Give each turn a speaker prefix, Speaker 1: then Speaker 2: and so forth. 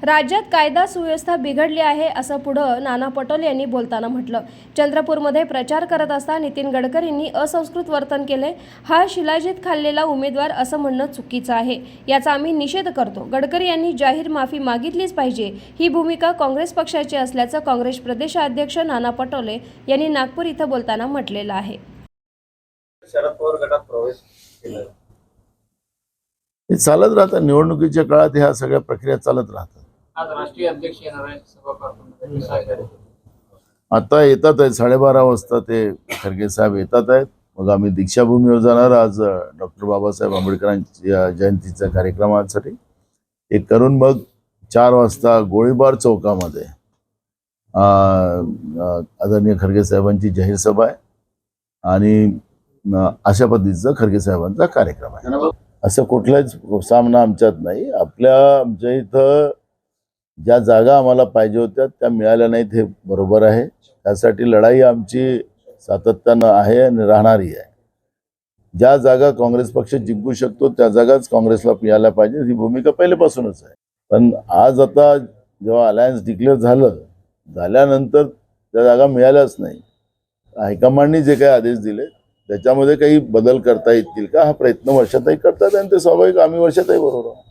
Speaker 1: राज्यात कायदा सुव्यवस्था बिघडली आहे असं पुढं नाना पटोले यांनी बोलताना म्हटलं. चंद्रपूरमध्ये प्रचार करत असता नितीन गडकरींनी असंस्कृत वर्तन केले. हा शिलाजीत खाल्लेला उमेदवार असं म्हणणं चुकीचं आहे. याचा आम्ही निषेध करतो. गडकरी यांनी जाहीर माफी मागितलीच पाहिजे. ही भूमिका काँग्रेस पक्षाची असल्याचं काँग्रेस प्रदेशाध्यक्ष नाना पटोले यांनी नागपूर इथं बोलताना म्हटलेलं आहे.
Speaker 2: शरद पवार गटात प्रवेश केला.
Speaker 3: हे चालत राहतात. निवडणुकीच्या काळात ह्या सगळ्या प्रक्रिया चालत राहतात.
Speaker 2: आज राष्ट्रीय अध्यक्ष येणार आहे सभा.
Speaker 3: आता येतात आहेत 12:30 वाजता ते खरगे साहेब येतात आहेत. मग आम्ही दीक्षाभूमीवर जाणार आज डॉक्टर बाबासाहेब आंबेडकरांच्या जयंतीच्या कार्यक्रमासाठी. हे करून मग 4 वाजता गोळीबार चौकामध्ये आदरणीय खरगे साहेबांची जाहीर सभा आहे आणि अशा पद्धतीचा खरगे साहेबांचा कार्यक्रम आहे. असं कुठलाच सामना आमच्यात नाही. आमच्या इथं ज्या जागा आम्हाला पाहिजे होत्या त्या मिळाल्या नाहीत हे बरोबर आहे. त्यासाठी लढाई आमची सातत्यानं आहे आणि राहणारी आहे. ज्या जागा काँग्रेस पक्ष जिंकू शकतो त्या जागाच काँग्रेसला मिळायला पाहिजे ही भूमिका पहिल्यापासूनच आहे. पण आज आता जेव्हा अलायन्स डिक्लेअर झाल्यानंतर त्या जागा मिळाल्याच नाही. हायकमांडनी जे काही आदेश दिले त्याच्यामध्ये काही बदल करता येतील का हा प्रयत्न वर्षातही करतात आणि ते स्वाभाविक आम्ही वर्षातही बरोबर आहोत.